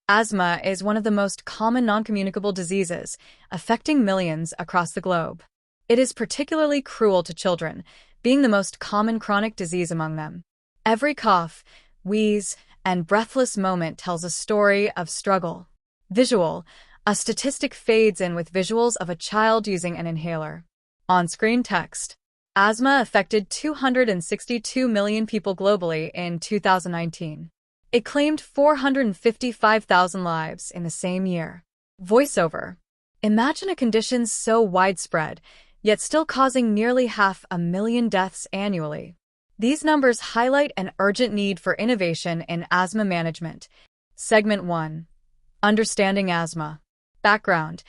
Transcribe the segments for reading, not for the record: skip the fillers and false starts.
Asthma is one of the most common non-communicable diseases, affecting millions across the globe. It is particularly cruel to children, being the most common chronic disease among them. Every cough, wheeze, and breathless moment tells a story of struggle. Visual: a statistic fades in with visuals of a child using an inhaler. On-screen text: asthma affected 262 million people globally in 2019. It claimed 455,000 lives in the same year. Voiceover: imagine a condition so widespread, yet still causing nearly 500,000 deaths annually. These numbers highlight an urgent need for innovation in asthma management. Segment 1. Understanding asthma. Background: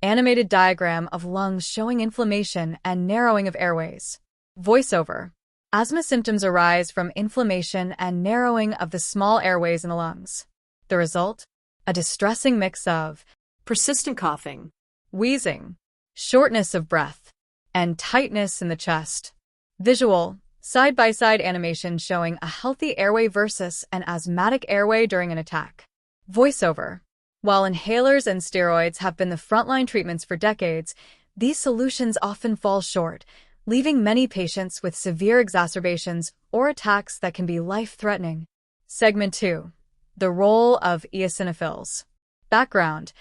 animated diagram of lungs showing inflammation and narrowing of airways. Voiceover: asthma symptoms arise from inflammation and narrowing of the small airways in the lungs. The result? A distressing mix of persistent coughing, wheezing, shortness of breath, and tightness in the chest. Visual: side-by-side animation showing a healthy airway versus an asthmatic airway during an attack. Voiceover: while inhalers and steroids have been the frontline treatments for decades, these solutions often fall short, leaving many patients with severe exacerbations or attacks that can be life-threatening. Segment 2. The role of eosinophils. Background: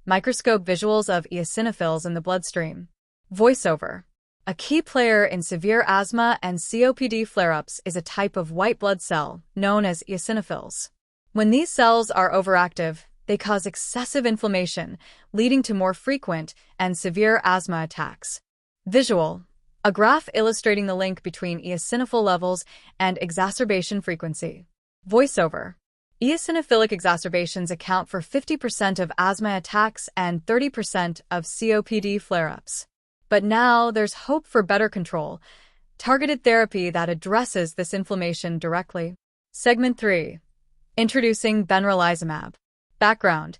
microscope visuals of eosinophils in the bloodstream. Voiceover: a key player in severe asthma and COPD flare-ups is a type of white blood cell known as eosinophils. When these cells are overactive, they cause excessive inflammation, leading to more frequent and severe asthma attacks. Visual: a graph illustrating the link between eosinophil levels and exacerbation frequency. Voiceover: eosinophilic exacerbations account for 50% of asthma attacks and 30% of COPD flare-ups. But now there's hope for better control, targeted therapy that addresses this inflammation directly. Segment 3. Introducing Benralizumab. Background: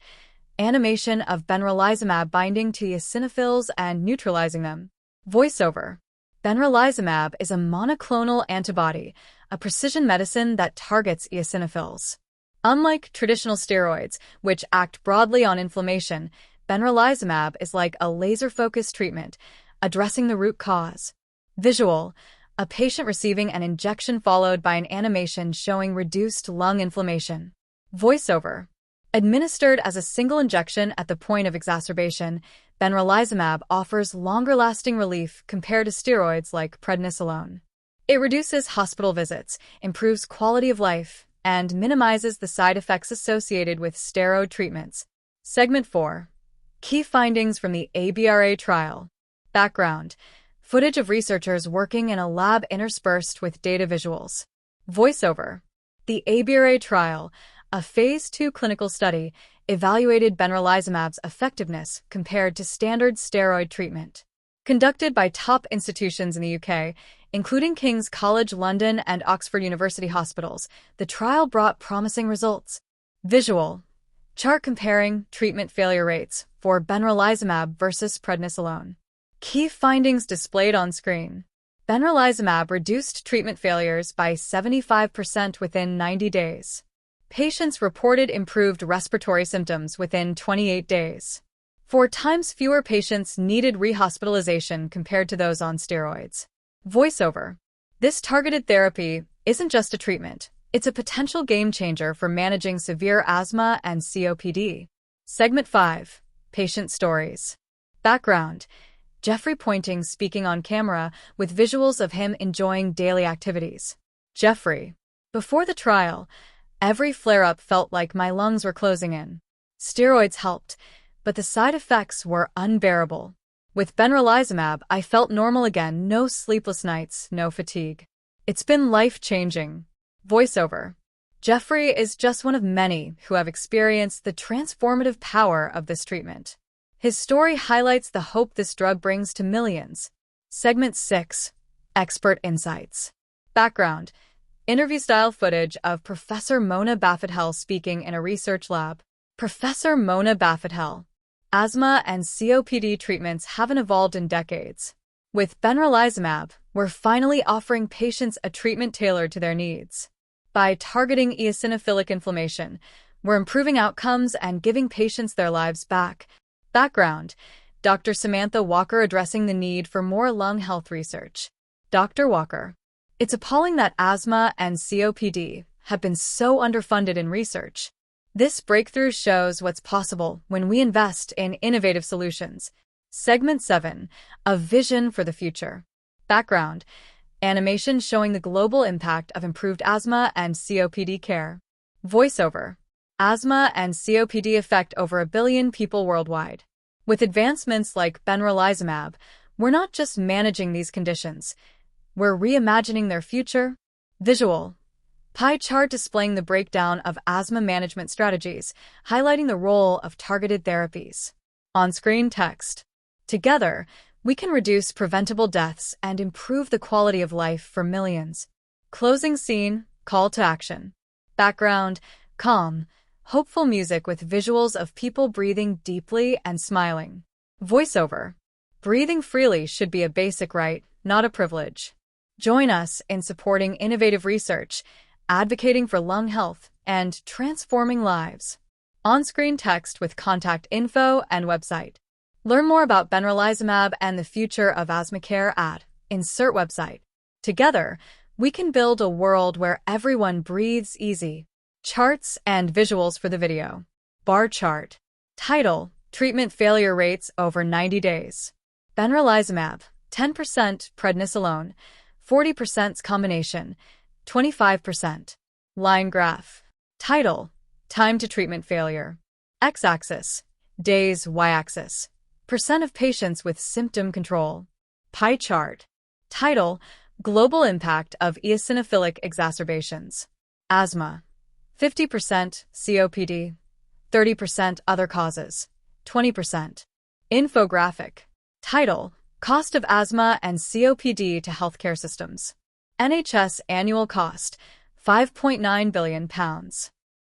animation of Benralizumab binding to eosinophils and neutralizing them. Voiceover: Benralizumab is a monoclonal antibody, a precision medicine that targets eosinophils. Unlike traditional steroids, which act broadly on inflammation, Benralizumab is like a laser-focused treatment, addressing the root cause. Visual: a patient receiving an injection followed by an animation showing reduced lung inflammation. Voiceover: administered as a single injection at the point of exacerbation, Benralizumab offers longer-lasting relief compared to steroids like prednisolone. It reduces hospital visits, improves quality of life, and minimizes the side effects associated with steroid treatments. Segment 4. Key findings from the ABRA trial. Background: footage of researchers working in a lab interspersed with data visuals. Voiceover: the ABRA trial, a Phase 2 clinical study, evaluated Benralizumab's effectiveness compared to standard steroid treatment. Conducted by top institutions in the UK, including King's College London and Oxford University hospitals, the trial brought promising results. Visual: chart comparing treatment failure rates for Benralizumab versus prednisolone. Key findings displayed on screen. Benralizumab reduced treatment failures by 75% within 90 days. Patients reported improved respiratory symptoms within 28 days. 4 times fewer patients needed rehospitalization compared to those on steroids. Voiceover: this targeted therapy isn't just a treatment, it's a potential game changer for managing severe asthma and COPD. Segment 5. Patient stories. Background: Jeffrey Pointing speaking on camera with visuals of him enjoying daily activities. Jeffrey: before the trial, every flare-up felt like my lungs were closing in. Steroids helped, but the side effects were unbearable. With Benralizumab, I felt normal again, no sleepless nights, no fatigue. It's been life-changing. Voiceover: Jeffrey is just one of many who have experienced the transformative power of this treatment. His story highlights the hope this drug brings to millions. Segment 6. Expert Insights. Background: interview-style footage of Professor Mona Baffathel speaking in a research lab. Professor Mona Baffathel: asthma and COPD treatments haven't evolved in decades. With Benralizumab, we're finally offering patients a treatment tailored to their needs. By targeting eosinophilic inflammation, We're improving outcomes and giving patients their lives back. Background: Dr. Samantha Walker addressing the need for more lung health research. Dr. Walker: It's appalling that asthma and COPD have been so underfunded in research. This breakthrough shows what's possible when we invest in innovative solutions. Segment 7. A Vision for the Future. Background: Animation showing the global impact of improved asthma and COPD care. Voiceover: Asthma and COPD affect over 1 billion people worldwide. With advancements like Benralizumab, we're not just managing these conditions, we're reimagining their future. Visual: Pie chart displaying the breakdown of asthma management strategies, highlighting the role of targeted therapies. On-screen text: Together, we can reduce preventable deaths and improve the quality of life for millions. Closing scene, call to action. Background: calm, hopeful music with visuals of people breathing deeply and smiling. Voiceover: Breathing freely should be a basic right, not a privilege. Join us in supporting innovative research, advocating for lung health, and transforming lives. On-screen text with contact info and website. Learn more about Benralizumab and the future of asthma care at Insert Website. Together, we can build a world where everyone breathes easy. Charts and visuals for the video. Bar chart. Title: Treatment failure rates over 90 days. Benralizumab, 10% prednisolone, 40% combination, 25%. Line graph. Title: Time to treatment failure. X-axis: days, Y-axis: percent of patients with symptom control. Pie chart. Title: Global impact of eosinophilic exacerbations. Asthma, 50%, COPD, 30% other causes, 20%. Infographic. Title: Cost of asthma and COPD to healthcare systems. NHS annual cost, £5.9 billion.